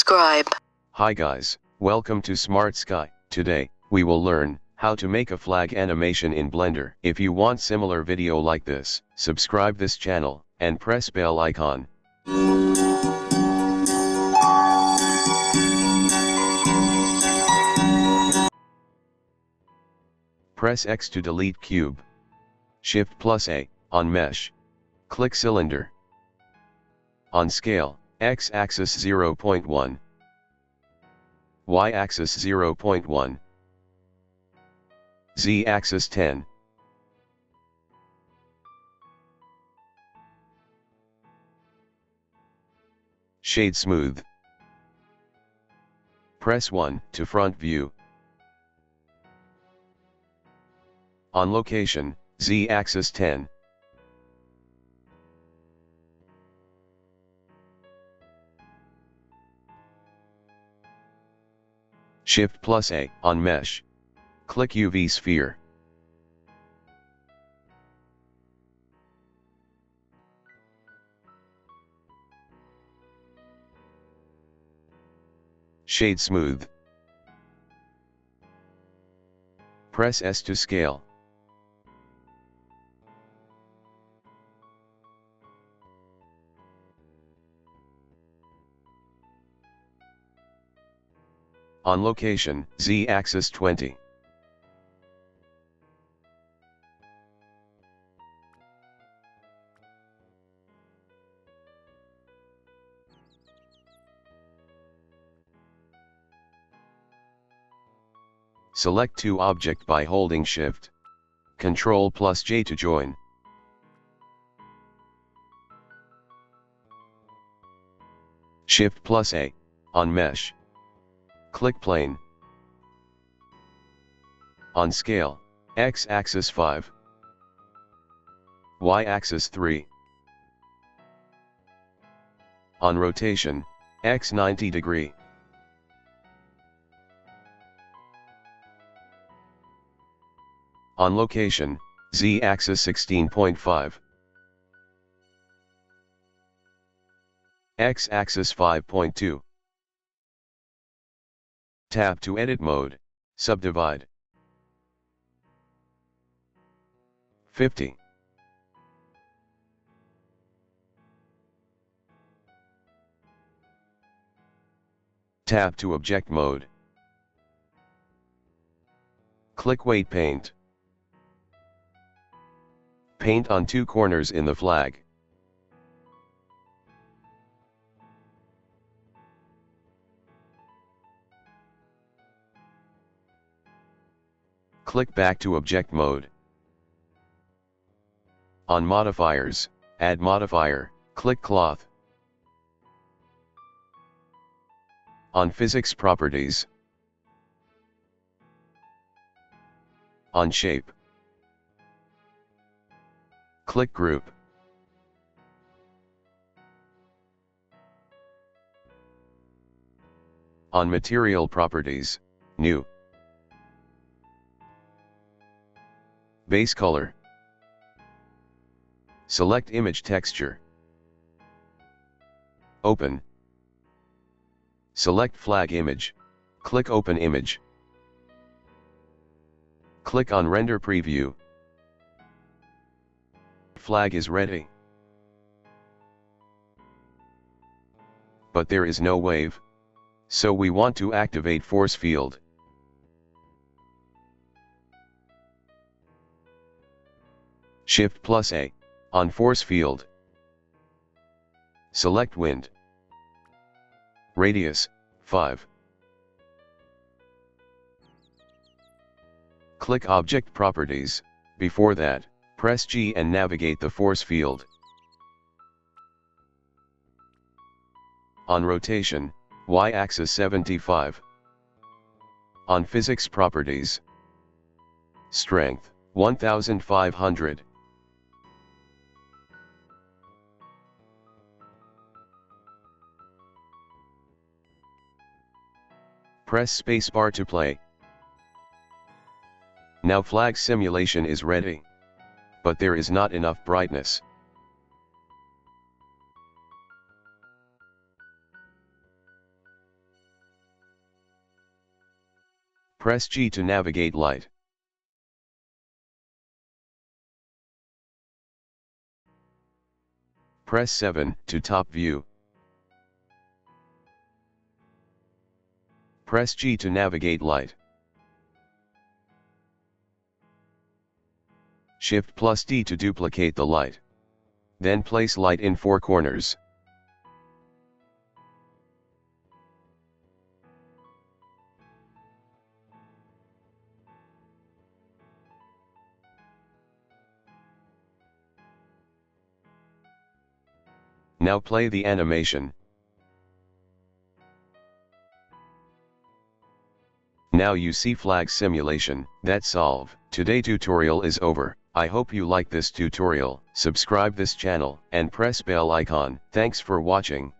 subscribe. Hi guys, welcome to Smart Sky. Today, we will learn how to make a flag animation in Blender. If you want similar video like this, subscribe this channel and press bell icon. Press X to delete cube. Shift plus A on mesh. Click cylinder. On scale, X-axis 0.1. Y-axis 0.1. Z-axis 10. Shade smooth. Press 1 to front view. On location, Z-axis 10. Shift plus A on mesh. Click UV sphere. Shade smooth. Press S to scale. On location, Z-axis 20. Select two object by holding Shift. Ctrl plus J to join. Shift plus A on mesh. Click plane. On scale, X-axis 5. Y-axis 3. On rotation, X 90 degree. On location, Z-axis 16.5. X-axis 5.2. Tap to edit mode, subdivide. 50. Tap to object mode. Click weight paint. Paint on two corners in the flag. Click back to object mode. On modifiers, add modifier, click cloth. On physics properties. On shape. Click group. On material properties, new. Base color. Select image texture. Open. Select flag image. Click open image. Click on render preview. Flag is ready. But there is no wave. So we want to activate force field. Shift plus A on force field. Select wind. Radius 5. Click object properties. Before that, press G and navigate the force field. On rotation, Y-axis 75. On physics properties. Strength 1500. Press spacebar to play. Now flag simulation is ready. But there is not enough brightness. Press G to navigate light. Press 7 to top view. Press G to navigate light. Shift plus D to duplicate the light. Then place light in 4 corners. Now play the animation. Now you see flag simulation. That's all. Today tutorial is over. I hope you like this tutorial. Subscribe this channel and press bell icon. Thanks for watching.